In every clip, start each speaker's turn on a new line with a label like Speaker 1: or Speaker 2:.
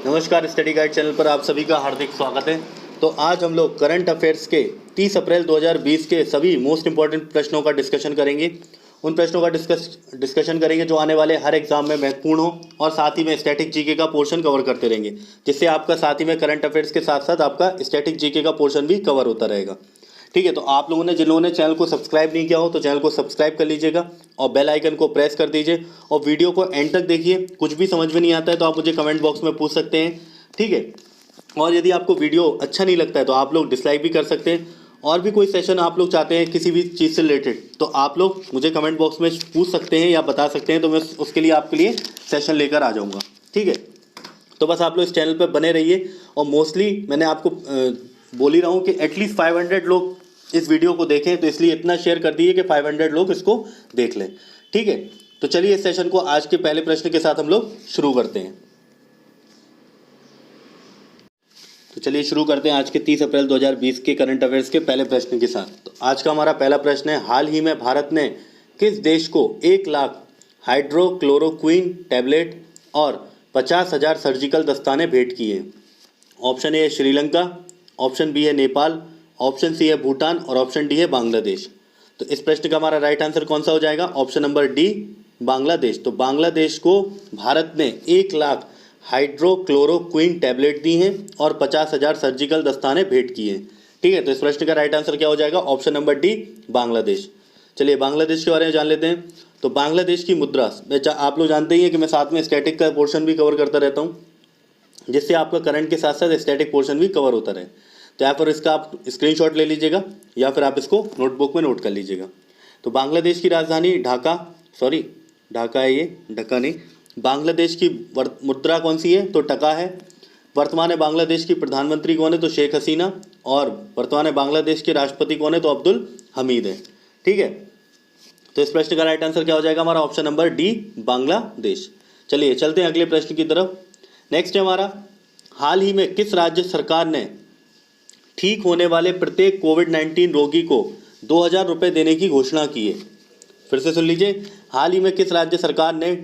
Speaker 1: नमस्कार, study guide channel पर आप सभी का हार्दिक स्वागत है। तो आज हम लोग करंट अफेयर्स के 30 अप्रैल 2020 के सभी मोस्ट इंपॉर्टेंट प्रश्नों का डिस्कशन करेंगे। उन प्रश्नों का डिस्कशन करेंगे जो आने वाले हर एग्जाम में महत्वपूर्ण हो, और साथ ही में स्टैटिक जीके का पोर्शन कवर करते रहेंगे, जिससे आपका साथ ही में करंट अफेयर्स के साथ साथ आपका स्टैटिक जीके का पोर्शन भी कवर होता रहेगा। ठीक है, तो आप लोगों ने जिन लोगों ने चैनल को सब्सक्राइब नहीं किया हो तो चैनल को सब्सक्राइब कर लीजिएगा और बेल आइकन को प्रेस कर दीजिए और वीडियो को एंड तक देखिए। कुछ भी समझ में नहीं आता है तो आप मुझे कमेंट बॉक्स में पूछ सकते हैं। ठीक है, और यदि आपको वीडियो अच्छा नहीं लगता है तो आप लोग डिसलाइक भी कर सकते हैं। और भी कोई सेशन आप लोग चाहते हैं किसी भी चीज़ से रिलेटेड तो आप लोग मुझे कमेंट बॉक्स में पूछ सकते हैं या बता सकते हैं, तो मैं उसके लिए आपके लिए सेशन लेकर आ जाऊँगा। ठीक है, तो बस आप लोग इस चैनल पर बने रहिए। और मोस्टली मैंने आपको बोल ही रहा हूँ कि एटलीस्ट 500 लोग इस वीडियो को देखें, तो इसलिए इतना शेयर कर दीजिए कि 500 लोग इसको देख लें। ठीक है, तो चलिए इस सेशन को आज के पहले प्रश्न के साथ हम लोग शुरू करते हैं। तो चलिए शुरू करते हैं आज के 30 अप्रैल 2020 के करंट अफेयर्स के पहले प्रश्न के साथ। तो आज का हमारा पहला प्रश्न है, हाल ही में भारत ने किस देश को 1 लाख हाइड्रोक्लोरोक्विन टैबलेट और 50,000 सर्जिकल दस्ताने भेंट किए? ऑप्शन ए है श्रीलंका, ऑप्शन बी है नेपाल, ऑप्शन सी है भूटान और ऑप्शन डी है बांग्लादेश। तो इस प्रश्न का हमारा राइट आंसर कौन सा हो जाएगा? Option number D, Bangladesh. तो बांग्लादेश को भारत ने 1 लाख हाइड्रोक्लोरोक्विन टैबलेट दी हैं और 50,000 सर्जिकल दस्ताने भेंट किए हैं। ठीक है, तो इस प्रश्न का राइट आंसर क्या हो जाएगा? Option number D, Bangladesh. चलिए बांग्लादेश के बारे में जान लेते हैं। तो बांग्लादेश की मुद्रा, आप लोग जानते ही हैं कि मैं साथ में स्टैटिक का पोर्शन भी कवर करता रहता हूँ, जिससे आपका करंट के साथ साथ स्टैटिक पोर्शन भी कवर होता रहे। तो यहाँ पर इसका आप स्क्रीनशॉट ले लीजिएगा या फिर आप इसको नोटबुक में नोट कर लीजिएगा। तो बांग्लादेश की राजधानी ढाका है, ये ढाका नहीं। बांग्लादेश की मुद्रा कौन सी है? तो टका है। वर्तमान में बांग्लादेश की प्रधानमंत्री कौन है? तो शेख हसीना। और वर्तमान में बांग्लादेश के राष्ट्रपति कौन है? तो अब्दुल हमीद है। ठीक है, तो इस प्रश्न का राइट आंसर क्या हो जाएगा हमारा? Option number D, Bangladesh. चलिए चलते हैं अगले प्रश्न की तरफ। नेक्स्ट है हमारा, हाल ही में किस राज्य सरकार ने ठीक होने वाले प्रत्येक कोविड-19 रोगी को 2,000 रुपये देने की घोषणा की है? फिर से सुन लीजिए, हाल ही में किस राज्य सरकार ने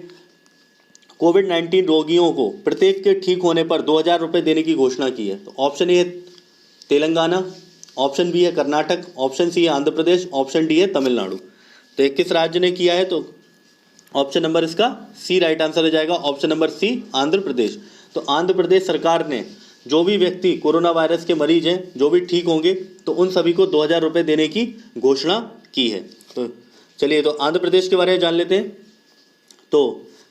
Speaker 1: कोविड-19 रोगियों को प्रत्येक के ठीक होने पर 2,000 रुपये देने की घोषणा की है? तो ऑप्शन ए है तेलंगाना, ऑप्शन बी है कर्नाटक, ऑप्शन सी है आंध्र प्रदेश, ऑप्शन डी है तमिलनाडु। तो ये किस राज्य ने किया है? तो ऑप्शन नंबर इसका सी राइट आंसर हो जाएगा, ऑप्शन नंबर सी, आंध्र प्रदेश। तो आंध्र प्रदेश सरकार ने जो भी व्यक्ति कोरोना वायरस के मरीज हैं, जो भी ठीक होंगे, तो उन सभी को 2,000 रुपये देने की घोषणा की है। तो चलिए, तो आंध्र प्रदेश के बारे में जान लेते हैं। तो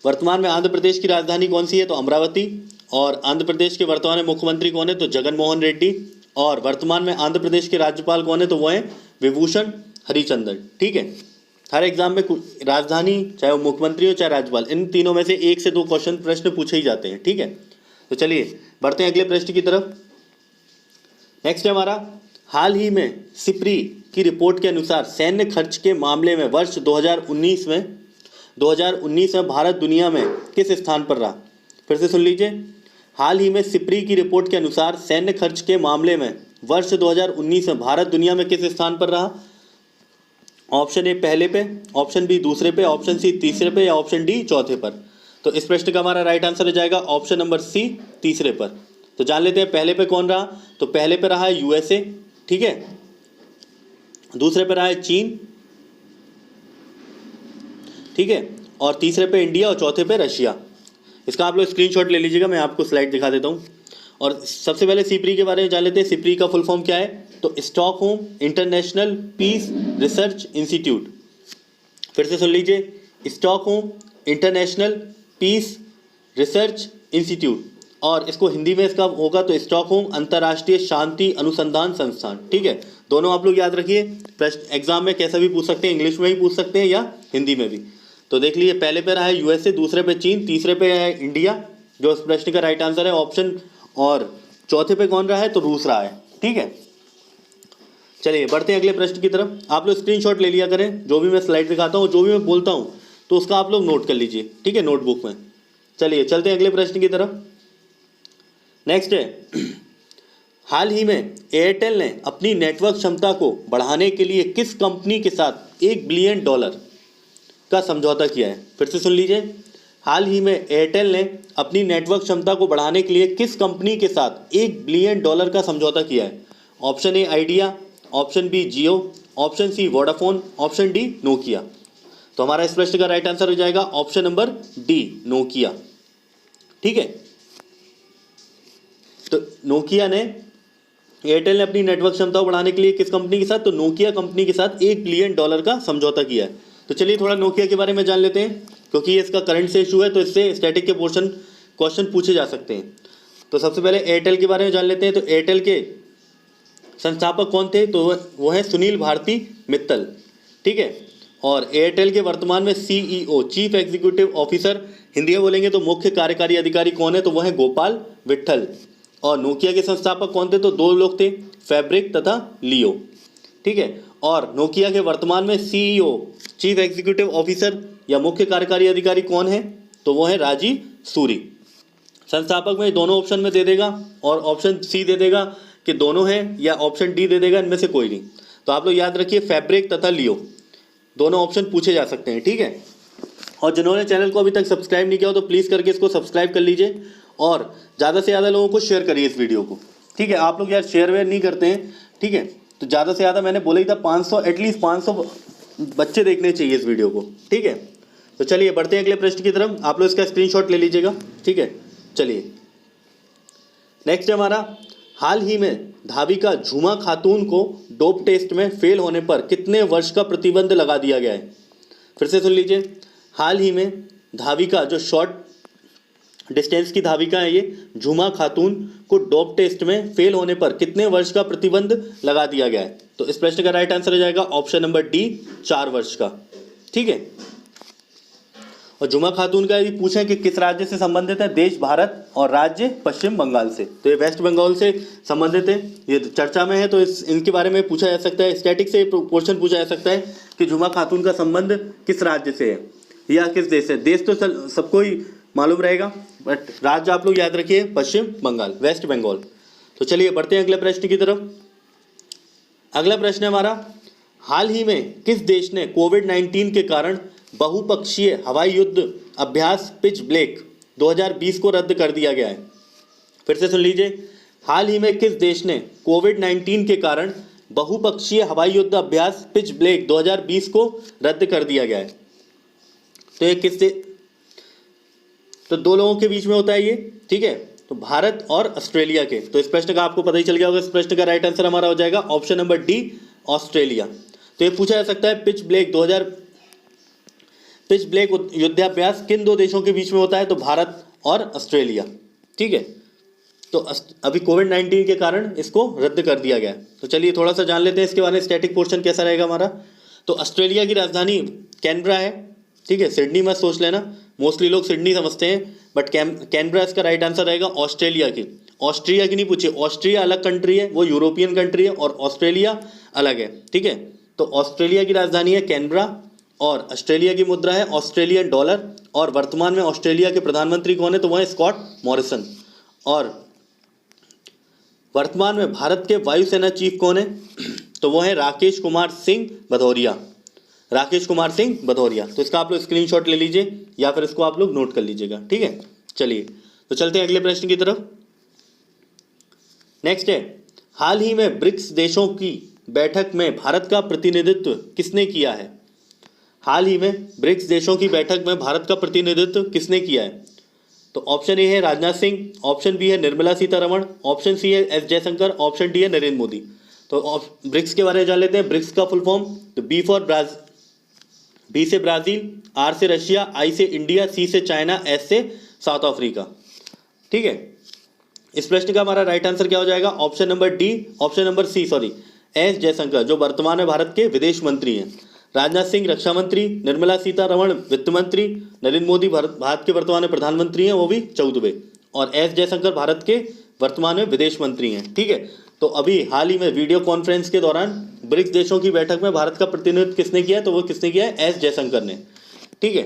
Speaker 1: वर्तमान में आंध्र प्रदेश की राजधानी कौन सी है? तो अमरावती। और आंध्र प्रदेश के वर्तमान में मुख्यमंत्री कौन है? तो जगन मोहन रेड्डी। और वर्तमान में आंध्र प्रदेश के राज्यपाल कौन है? तो वो हैं विभूषण हरिचंदन। ठीक है, हर एग्जाम में राजधानी, चाहे वो मुख्यमंत्री हो चाहे राज्यपाल, इन तीनों में से 1 से 2 प्रश्न पूछे ही जाते हैं। ठीक है, तो चलिए बढ़ते हैं अगले प्रश्न की तरफ। नेक्स्ट है हमारा, हाल ही में सिप्री की रिपोर्ट के अनुसार सैन्य खर्च के मामले में वर्ष 2019 में भारत दुनिया में किस स्थान पर रहा? फिर से सुन लीजिए, हाल ही में सिप्री की रिपोर्ट के अनुसार सैन्य खर्च के मामले में वर्ष 2019 में भारत दुनिया में किस स्थान पर रहा? ऑप्शन ए पहले पे, ऑप्शन बी दूसरे पे, ऑप्शन सी तीसरे पे या ऑप्शन डी चौथे पर। तो इस प्रश्न का हमारा राइट आंसर हो जाएगा ऑप्शन नंबर सी, तीसरे पर। तो जान लेते हैं पहले पे कौन रहा। तो पहले पे रहा है यूएसए, ठीक है, दूसरे पे रहा है चीन, ठीक है, और तीसरे पे इंडिया और चौथे पे रशिया। इसका आप लोग स्क्रीनशॉट ले लीजिएगा, मैं आपको स्लाइड दिखा देता हूँ। और सबसे पहले सिप्री के बारे में जान लेते हैं। सिप्री का फुल फॉर्म क्या है? तो Stockholm international peace research institute. फिर से सुन लीजिए, Stockholm international peace research institute, और इसको हिंदी में इसका होगा तो स्टॉकहोम अंतर्राष्ट्रीय शांति अनुसंधान संस्थान। ठीक है, दोनों आप लोग याद रखिए, प्रश्न एग्जाम में कैसा भी पूछ सकते हैं, इंग्लिश में भी पूछ सकते हैं या हिंदी में भी। तो देख लीजिए, पहले पे रहा है यूएसए, दूसरे पे चीन, तीसरे पे है इंडिया, जो इस प्रश्न का राइट आंसर है ऑप्शन, और चौथे पे कौन रहा है? तो रूस रहा है। ठीक है, चलिए बढ़ते हैं अगले प्रश्न की तरफ। आप लोग स्क्रीनशॉट ले लिया करें, जो भी मैं स्लाइड दिखाता हूँ, जो भी मैं बोलता हूँ, तो उसका आप लोग नोट कर लीजिए, ठीक है, नोटबुक में। चलिए चलते हैं अगले प्रश्न की तरफ। नेक्स्ट है, हाल ही में एयरटेल ने अपनी नेटवर्क क्षमता को बढ़ाने के लिए किस कंपनी के साथ $1 बिलियन का समझौता किया है? फिर से सुन लीजिए, हाल ही में एयरटेल ने अपनी नेटवर्क क्षमता को बढ़ाने के लिए किस कंपनी के साथ $1 बिलियन का समझौता किया है? Option A Idea, option B Jio, option C Vodafone, option D Nokia. तो हमारा इस प्रश्न का राइट आंसर हो जाएगा ऑप्शन नंबर डी नोकिया। ठीक है, तो नोकिया ने, एयरटेल ने अपनी नेटवर्क क्षमता को बढ़ाने के लिए किस कंपनी के साथ? तो नोकिया कंपनी के साथ $1 बिलियन का समझौता किया है। तो चलिए थोड़ा नोकिया के बारे में जान लेते हैं, क्योंकि ये इसका करंट से इशू है, तो इससे स्टैटिक के पोर्शन क्वेश्चन पूछे जा सकते हैं। तो सबसे पहले एयरटेल के बारे में जान लेते हैं। तो एयरटेल के संस्थापक कौन थे? तो वो है सुनील भारती मित्तल। ठीक है, और एयरटेल के वर्तमान में CEO, chief executive officer, Hindi में बोलेंगे तो मुख्य कार्यकारी अधिकारी कौन है? तो वो है गोपाल विट्ठल। और नोकिया के संस्थापक कौन थे? तो दो लोग थे, फैब्रिक तथा लियो। ठीक है, और नोकिया के वर्तमान में CEO, चीफ एग्जीक्यूटिव ऑफिसर या मुख्य कार्यकारी अधिकारी कौन है? तो वो है राजीव सूरी। संस्थापक में दोनों ऑप्शन में दे देगा, और ऑप्शन सी दे देगा कि दोनों हैं, या ऑप्शन डी दे देगा इनमें से कोई नहीं। तो आप लोग याद रखिए फैब्रिक तथा लियो दोनों ऑप्शन पूछे जा सकते हैं। ठीक है, और जिन्होंने चैनल को अभी तक सब्सक्राइब नहीं किया हो तो प्लीज़ करके इसको सब्सक्राइब कर लीजिए, और ज़्यादा से ज़्यादा लोगों को शेयर करिए इस वीडियो को। ठीक है, आप लोग यार शेयर वेयर नहीं करते हैं। ठीक है, तो ज़्यादा से ज़्यादा मैंने बोला ही था 500, एटलीस्ट 500 बच्चे देखने चाहिए इस वीडियो को। ठीक है, तो चलिए बढ़ते हैं अगले प्रश्न की तरफ। आप लोग इसका स्क्रीनशॉट ले लीजिएगा। ठीक है, चलिए नेक्स्ट है हमारा, हाल ही में धाविका झूमा खातून को डोप टेस्ट में फेल होने पर कितने वर्ष का प्रतिबंध लगा दिया गया है? फिर से सुन लीजिए, हाल ही में धाविका, जो शॉर्ट डिस्टेंस की धाविका है, ये झूमा खातून को डोप टेस्ट में फेल होने पर कितने वर्ष का प्रतिबंध लगा दिया गया है? तो इस प्रश्न का राइट आंसर हो जाएगा ऑप्शन नंबर डी 4 वर्ष का। ठीक है, और झुमा खातून का यदि पूछें कि किस राज्य से संबंधित है, देश भारत और राज्य पश्चिम बंगाल से, तो ये वेस्ट बंगाल से संबंधित है। ये चर्चा में है, तो इनके बारे में पूछा जा सकता है, स्टैटिक से क्वेश्चन पूछा जा सकता है कि झुमा खातून का संबंध किस राज्य से है या किस देश से। देश तो सबको ही मालूम रहेगा, बट राज्य आप लोग याद रखिए पश्चिम बंगाल, वेस्ट बंगाल। तो चलिए बढ़ते हैं अगले प्रश्न की तरफ। अगला प्रश्न है हमारा, हाल ही में किस देश ने कोविड-19 के कारण बहुपक्षीय हवाई युद्ध अभ्यास पिच ब्लैक 2020 को रद्द कर दिया गया है? फिर से सुन लीजिए, हाल ही में किस देश ने कोविड-19 के कारण बहुपक्षीय हवाई युद्ध अभ्यास पिच ब्लैक 2020 को रद्द कर दिया गया है? तो ये किस तो दो लोगों के बीच में होता है ये। ठीक है, तो भारत और ऑस्ट्रेलिया के। तो इस प्रश्न का आपको पता ही चल गया होगा, इस प्रश्न का राइट आंसर हमारा हो जाएगा ऑप्शन नंबर डी ऑस्ट्रेलिया। तो ये पूछा जा सकता है पिच ब्लैक युद्धाभ्यास किन दो देशों के बीच में होता है? तो भारत और ऑस्ट्रेलिया। ठीक है, तो अभी कोविड-19 के कारण इसको रद्द कर दिया गया। तो चलिए थोड़ा सा जान लेते हैं इसके बारे में, स्टैटिक पोर्शन कैसा रहेगा हमारा। तो ऑस्ट्रेलिया की राजधानी कैनबरा है। ठीक है, सिडनी मत सोच लेना, मोस्टली लोग सिडनी समझते हैं, बट कैनबरा इसका राइट आंसर रहेगा ऑस्ट्रेलिया की। ऑस्ट्रिया की नहीं पूछिए, ऑस्ट्रिया अलग कंट्री है, वो यूरोपियन कंट्री है, और ऑस्ट्रेलिया अलग है। ठीक है, तो ऑस्ट्रेलिया की राजधानी है कैनबरा, और ऑस्ट्रेलिया की मुद्रा है ऑस्ट्रेलियन डॉलर, और वर्तमान में ऑस्ट्रेलिया के प्रधानमंत्री कौन है? तो वह है स्कॉट मॉरिसन। और वर्तमान में भारत के वायुसेना चीफ कौन है? तो वो है राकेश कुमार सिंह भदौरिया। राकेश कुमार सिंह भदौरिया। तो इसका आप लोग स्क्रीनशॉट ले लीजिए, या फिर इसको आप लोग नोट कर लीजिएगा। ठीक है, चलिए तो चलते हैं अगले प्रश्न की तरफ। नेक्स्ट है, हाल ही में ब्रिक्स देशों की बैठक में भारत का प्रतिनिधित्व किसने किया है? हाल ही में ब्रिक्स देशों की बैठक में भारत का प्रतिनिधित्व किसने किया है? तो ऑप्शन ए है राजनाथ सिंह, ऑप्शन बी है निर्मला सीतारमण, ऑप्शन सी है एस जयशंकर, ऑप्शन डी है नरेंद्र मोदी। तो ब्रिक्स के बारे में जान लेते हैं। ब्रिक्स का फुल फॉर्म, तो बी से ब्राज़ील, आर से रशिया, आई से इंडिया, सी से चाइना, एस से साउथ अफ्रीका। ठीक है, इस प्रश्न का हमारा राइट आंसर क्या हो जाएगा? Option number C S Jaishankar, जो वर्तमान में भारत के विदेश मंत्री हैं। राजनाथ सिंह रक्षा मंत्री, निर्मला सीतारमण वित्त मंत्री, नरेंद्र मोदी भारत के वर्तमान में प्रधानमंत्री हैं, वो भी 14वें, और एस जयशंकर भारत के वर्तमान में विदेश मंत्री हैं। ठीक है, तो अभी हाल ही में वीडियो कॉन्फ्रेंस के दौरान ब्रिक्स देशों की बैठक में भारत का प्रतिनिधित्व किसने किया है? तो वो किसने किया है? एस जयशंकर ने। ठीक है,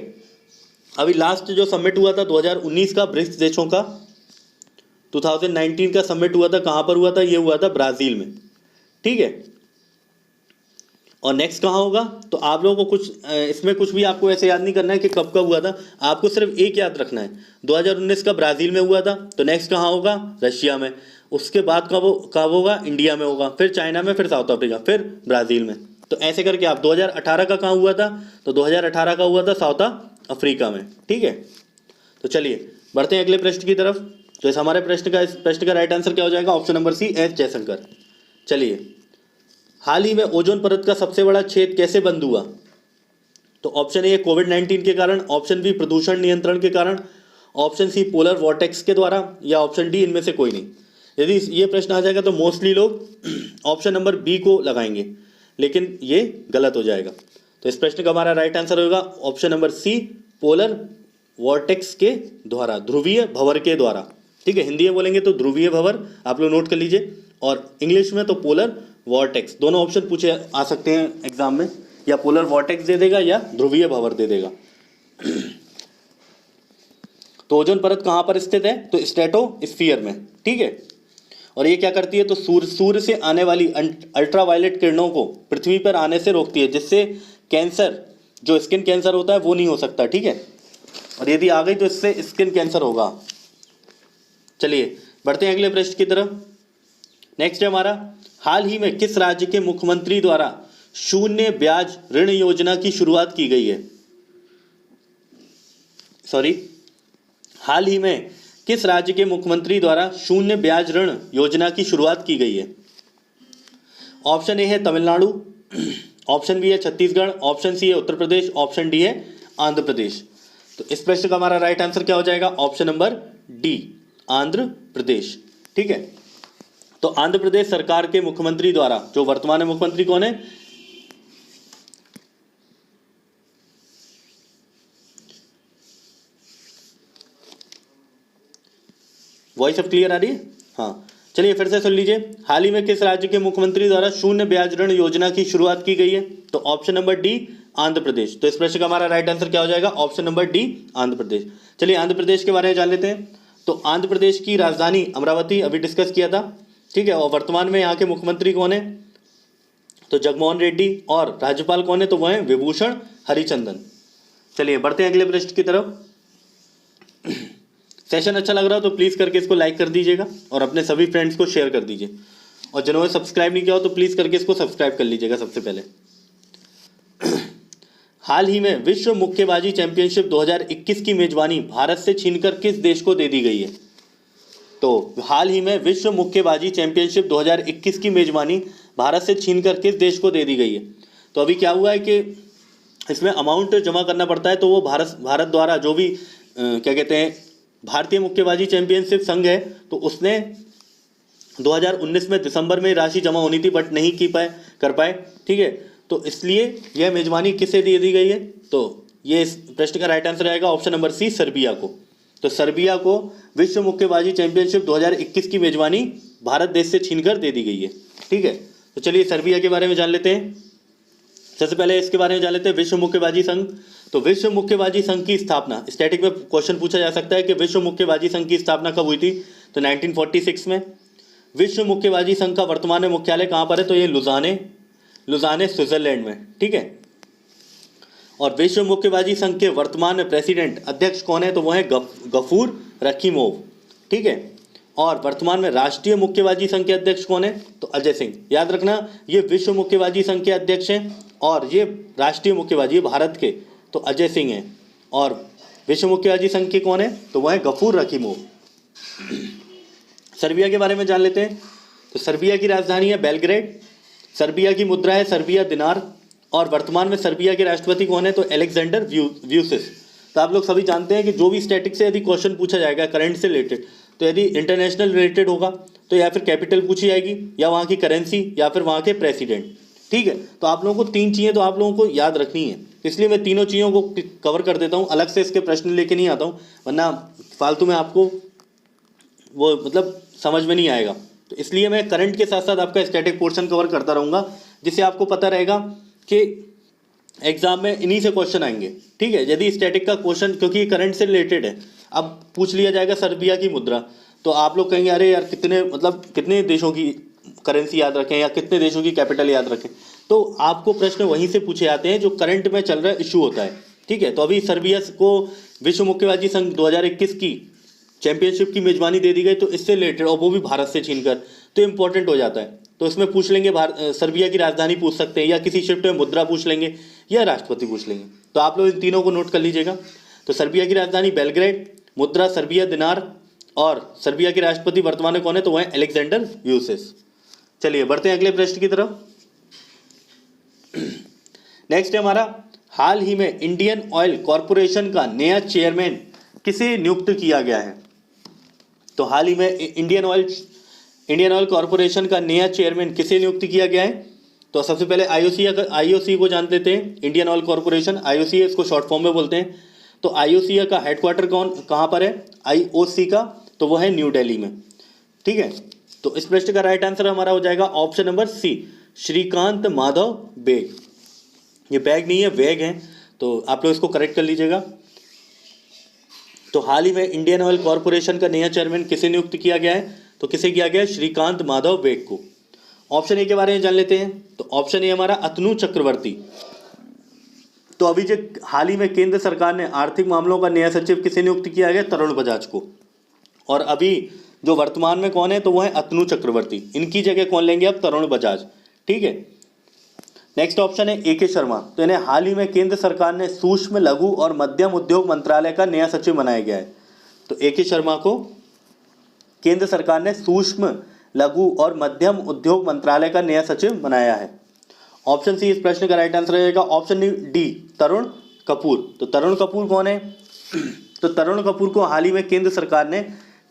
Speaker 1: अभी लास्ट जो समिट हुआ था 2019 का ब्रिक्स देशों का, 2019 का समिट हुआ था, कहाँ पर हुआ था? ये हुआ था ब्राज़ील में। ठीक है, और नेक्स्ट कहाँ होगा, तो आप लोगों को कुछ इसमें कुछ भी आपको ऐसे याद नहीं करना है कि कब कब हुआ था, आपको सिर्फ एक याद रखना है, 2019 का ब्राज़ील में हुआ था, तो नेक्स्ट कहाँ होगा, रशिया में। उसके बाद कब होगा, इंडिया में होगा, फिर चाइना में, फिर साउथ अफ्रीका, फिर ब्राज़ील में। तो ऐसे करके आप 2018 का कहाँ हुआ था, तो 2018 का हुआ था साउथ अफ्रीका में। ठीक है, तो चलिए बढ़ते हैं अगले प्रश्न की तरफ। तो इस हमारे प्रश्न का राइट आंसर क्या हो जाएगा, option number C, S Jaishankar. चलिए, हाल ही में ओजोन परत का सबसे बड़ा छेद कैसे बंद हुआ, तो ऑप्शन ए कोविड-19 के कारण, ऑप्शन बी प्रदूषण नियंत्रण के कारण, ऑप्शन सी पोलर वॉर्टेक्स के द्वारा, या ऑप्शन डी इनमें से कोई नहीं। यदि ये प्रश्न आ जाएगा तो मोस्टली लोग ऑप्शन नंबर बी को लगाएंगे, लेकिन ये गलत हो जाएगा। तो इस प्रश्न का हमारा राइट आंसर होगा option number C, polar vortex के द्वारा, ध्रुवीय भंवर के द्वारा। ठीक है, हिंदी में बोलेंगे तो ध्रुवीय भंवर, आप लोग नोट कर लीजिए, और इंग्लिश में तो पोलर वॉर्टेक्स। दोनों ऑप्शन पूछे आ सकते हैं एग्जाम में, या पोलर वॉर्टेक्स दे देगा या ध्रुवीय भंवर दे देगा। तो ओजोन परत कहाँ पर स्थित है, तो स्ट्रेटोस्फीयर में। ठीक है, और ये क्या करती है, तो सूर्य से आने वाली अल्ट्रावायलेट किरणों को पृथ्वी पर आने से रोकती है, जिससे कैंसर, जो स्किन कैंसर होता है वो नहीं हो सकता। ठीक है, और यदि आ गई तो इससे स्किन कैंसर होगा। चलिए बढ़ते हैं अगले प्रश्न की तरफ। नेक्स्ट है हमारा, हाल ही में किस राज्य के मुख्यमंत्री द्वारा शून्य ब्याज ऋण योजना की शुरुआत की गई है, हाल ही में किस राज्य के मुख्यमंत्री द्वारा शून्य ब्याज ऋण योजना की शुरुआत की गई है। ऑप्शन ए है तमिलनाडु, ऑप्शन बी है छत्तीसगढ़, ऑप्शन सी है उत्तर प्रदेश, ऑप्शन डी है आंध्र प्रदेश। तो इस प्रश्न का हमारा राइट आंसर क्या हो जाएगा, option number D, Andhra Pradesh. ठीक है, तो आंध्र प्रदेश सरकार के मुख्यमंत्री द्वारा, जो वर्तमान मुख्यमंत्री कौन है, वॉइस अब क्लियर आ रही है, हाँ। चलिए फिर से सुन लीजिए, हाल ही में किस राज्य के मुख्यमंत्री द्वारा शून्य ब्याज ऋण योजना की शुरुआत की गई है, तो option number D, Andhra Pradesh. तो इस प्रश्न का हमारा राइट आंसर क्या हो जाएगा, option number D, Andhra Pradesh. चलिए आंध्र प्रदेश के बारे में जान लेते हैं। तो आंध्र प्रदेश की राजधानी अमरावती अभी डिस्कस किया था। ठीक है, और वर्तमान में यहाँ के मुख्यमंत्री कौन है, तो जगनमोहन रेड्डी, और राज्यपाल कौन है, तो वह है विभूषण हरिचंदन। चलिए बढ़ते हैं अगले प्रश्न की तरफ। सेशन अच्छा लग रहा हो तो प्लीज़ करके इसको लाइक कर दीजिएगा और अपने सभी फ्रेंड्स को शेयर कर दीजिए, और जिन्होंने सब्सक्राइब नहीं किया हो तो प्लीज़ करके इसको सब्सक्राइब कर लीजिएगा सबसे पहले। हाल ही में विश्व मुक्केबाजी चैंपियनशिप 2021 की मेजबानी भारत से छीनकर किस देश को दे दी गई है, तो हाल ही में विश्व मुक्केबाजी चैंपियनशिप 2021 की मेजबानी भारत से छीनकर किस देश को दे दी गई है। तो अभी क्या हुआ है कि इसमें अमाउंट जमा करना पड़ता है, तो वो भारत द्वारा जो भी क्या कहते हैं, भारतीय मुक्केबाजी चैंपियनशिप संघ है, तो उसने 2019 में दिसंबर में राशि जमा होनी थी, बट नहीं कर पाए। ठीक है, तो इसलिए यह मेजबानी किसे दे दी गई है, तो ये इस प्रश्न का राइट आंसर आएगा ऑप्शन नंबर सी, सर्बिया को। तो सर्बिया को विश्व मुक्केबाजी चैंपियनशिप 2021 की मेजबानी भारत देश से छीनकर दे दी गई है। ठीक है, तो चलिए सर्बिया के बारे में जान लेते हैं। सबसे पहले इसके बारे में जान लेते हैं विश्व मुक्केबाजी संघ। तो विश्व मुक्केबाजी संघ की स्थापना, स्टैटिक में क्वेश्चन पूछा जा सकता है कि विश्व मुक्केबाजी संघ की स्थापना कब हुई थी, तो 1946 में। विश्व मुक्केबाजी संघ का वर्तमान में मुख्यालय कहाँ पर है, तो ये लुजाने स्विट्जरलैंड में। ठीक है, और विश्व मुक्केबाजी संघ के वर्तमान में प्रेसिडेंट अध्यक्ष कौन है, तो वो है गफूर रखीमोव। ठीक है, और वर्तमान में राष्ट्रीय मुक्केबाजी संघ के अध्यक्ष कौन है, तो अजय सिंह। याद रखना, ये विश्व मुक्केबाजी संघ के अध्यक्ष हैं, और ये राष्ट्रीय मुक्केबाजी भारत के तो अजय सिंह हैं, और विश्व मुक्केबाजी संघ के कौन है, तो वह है गफूर रखीमोव। सर्बिया के बारे में जान लेते हैं। तो सर्बिया की राजधानी है बेलग्रेड, सर्बिया की मुद्रा है सर्बिया दिनार, और वर्तमान में सर्बिया के राष्ट्रपति कौन है, तो अलेक्जेंडर व्यूसिस। तो आप लोग सभी जानते हैं कि जो भी स्टैटिक से यदि क्वेश्चन पूछा जाएगा करंट से रिलेटेड, तो यदि इंटरनेशनल रिलेटेड होगा तो या फिर कैपिटल पूछी जाएगी, या वहाँ की करेंसी, या फिर वहाँ के प्रेसिडेंट। ठीक है, तो आप लोगों को 3 चीज़ें तो आप लोगों को याद रखनी है, इसलिए मैं तीनों चीज़ों को कवर कर देता हूँ, अलग से इसके प्रश्न लेके नहीं आता हूँ, वरना फालतू में आपको वो मतलब समझ में नहीं आएगा। तो इसलिए मैं करंट के साथ साथ आपका स्टैटिक पोर्शन कवर करता रहूँगा, जिससे आपको पता रहेगा कि एग्जाम में इन्हीं से क्वेश्चन आएंगे। ठीक है, यदि स्टैटिक का क्वेश्चन, क्योंकि करंट से रिलेटेड है, अब पूछ लिया जाएगा सर्बिया की मुद्रा, तो आप लोग कहेंगे अरे यार कितने देशों की करेंसी याद रखें या कितने देशों की कैपिटल याद रखें। तो आपको प्रश्न वहीं से पूछे जाते हैं जो करंट में चल रहा इशू होता है, ठीक है। तो अभी सर्बिया को विश्व मुक्केबाजी संघ 2021 की चैंपियनशिप की मेजबानी दे दी गई, तो इससे रिलेटेड, और वो भी भारत से छीनकर, तो इंपॉर्टेंट हो जाता है। तो इसमें पूछ लेंगे सर्बिया की राजधानी पूछ सकते हैं, या किसी शिफ्ट में मुद्रा पूछ लेंगे, या राष्ट्रपति पूछ लेंगे। तो आप लोग इन तीनों को नोट कर लीजिएगा। तो सर्बिया की राजधानी बेलग्रेड, मुद्रा सर्बिया दिनार, और सर्बिया के राष्ट्रपति वर्तमान में कौन है, तो वह है अलेक्जेंडर व्यूसिस। चलिए बढ़ते हैं अगले प्रश्न की तरफ। नेक्स्ट है हमारा, हाल ही में इंडियन ऑयल कॉरपोरेशन का नया चेयरमैन किसे नियुक्त किया गया है। तो हाल ही में इंडियन ऑयल कॉरपोरेशन का नया चेयरमैन किसे नियुक्त किया गया है। तो सबसे पहले आईओसी को जान लेते हैं। इंडियन ऑयल कॉरपोरेशन, आईओसी इसको शॉर्ट फॉर्म में बोलते हैं। तो आईओसी का हेडक्वार्टर कहाँ पर है, आईओसी का, तो वो है न्यू दिल्ली में, ठीक है। तो इस प्रश्न का राइट आंसर हमारा हो जाएगा option number C, Shrikant Madhav Beg. ये बैग नहीं है, वेग है, तो आप लोग इसको करेक्ट कर लीजिएगा। तो हाल ही में इंडियन ऑयल कॉरपोरेशन का नया चेयरमैन किसे नियुक्त किया गया है, तो किसे किया गया है, श्रीकांत माधव बेग को। ऑप्शन ए के बारे में जान लेते हैं। तो ऑप्शन ए हमारा अतनु चक्रवर्ती। तो अभी जो हाल ही में केंद्र सरकार ने आर्थिक मामलों का नया सचिव किसे नियुक्त किया गया, तरुण बजाज को। और अभी जो वर्तमान में कौन है, तो वो है अतनु चक्रवर्ती। इनकी जगह कौन लेंगे अब, तरुण बजाज, ठीक है। नेक्स्ट ऑप्शन है ए.के. शर्मा। तो इन्हें हाल ही में केंद्र सरकार ने सूक्ष्म लघु और मध्यम उद्योग मंत्रालय का नया सचिव बनाया गया है। तो ए.के. शर्मा को केंद्र सरकार ने सूक्ष्म लघु और मध्यम उद्योग मंत्रालय का नया सचिव बनाया है। ऑप्शन सी इस प्रश्न का राइट आंसर रहेगा। Option D, Tarun Kapoor. तो तरुण कपूर कौन है, तो तरुण कपूर को हाल ही में केंद्र सरकार ने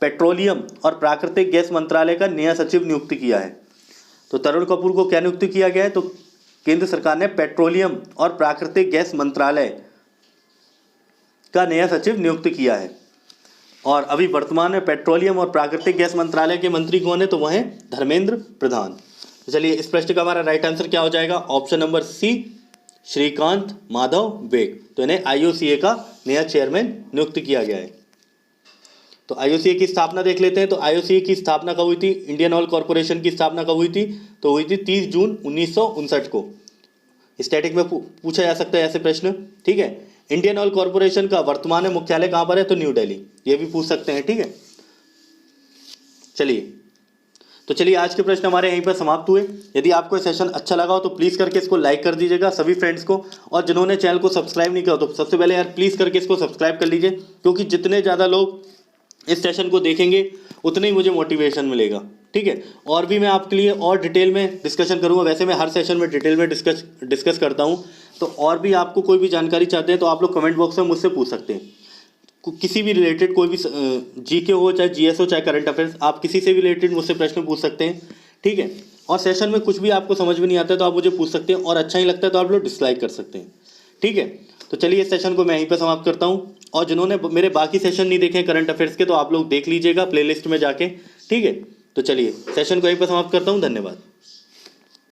Speaker 1: पेट्रोलियम और प्राकृतिक गैस मंत्रालय का नया सचिव नियुक्त किया है। तो तरुण कपूर को क्या नियुक्त किया गया है, तो केंद्र सरकार ने पेट्रोलियम और प्राकृतिक गैस मंत्रालय का नया सचिव नियुक्त किया है। और अभी वर्तमान में पेट्रोलियम और प्राकृतिक गैस मंत्रालय के मंत्री कौन है, तो वह है धर्मेंद्र प्रधान। तो चलिए इस प्रश्न का हमारा राइट आंसर क्या हो जाएगा, option number C, Shrikant Madhav Beg. तो इन्हें आईओसीए का नया चेयरमैन नियुक्त किया गया है। तो आईओसीए की स्थापना देख लेते हैं। तो आईओसीए की स्थापना कब हुई थी, इंडियन ऑयल कॉरपोरेशन की स्थापना कब हुई थी, तो हुई थी 30 जून 1959 को। स्टैटिक में पूछा जा सकता है ऐसे प्रश्न, ठीक है। इंडियन ऑयल कॉरपोरेशन का वर्तमान में मुख्यालय कहाँ पर है, तो न्यू दिल्ली, ये भी पूछ सकते हैं, ठीक है। चलिए आज के प्रश्न हमारे यहीं पर समाप्त हुए। यदि आपको ये सेशन अच्छा लगा हो तो प्लीज़ करके इसको लाइक कर दीजिएगा सभी फ्रेंड्स को, और जिन्होंने चैनल को सब्सक्राइब नहीं किया तो सबसे पहले यार प्लीज़ करके इसको सब्सक्राइब कर लीजिए, क्योंकि जितने ज़्यादा लोग इस सेशन को देखेंगे उतने ही मुझे मोटिवेशन मिलेगा, ठीक है। और भी मैं आपके लिए और डिटेल में डिस्कशन करूँगा। वैसे मैं हर सेशन में डिटेल में डिस्कस करता हूँ। तो और भी आपको कोई भी जानकारी चाहते हैं तो आप लोग कमेंट बॉक्स में मुझसे पूछ सकते हैं। किसी भी रिलेटेड, कोई भी जीके हो, चाहे जीएस हो, चाहे करंट अफेयर्स, आप किसी से भी रिलेटेड मुझसे प्रश्न पूछ सकते हैं, ठीक है। और सेशन में कुछ भी आपको समझ में नहीं आता है तो आप मुझे पूछ सकते हैं, और अच्छा ही लगता है तो आप लोग डिसलाइक कर सकते हैं, ठीक है। तो चलिए इस सेशन को मैं यहीं पर समाप्त करता हूँ। और जिन्होंने मेरे बाकी सेशन नहीं देखे करंट अफेयर्स के, तो आप लोग देख लीजिएगा प्लेलिस्ट में जाके, ठीक है। तो चलिए सेशन को यहीं पर समाप्त करता हूँ। धन्यवाद।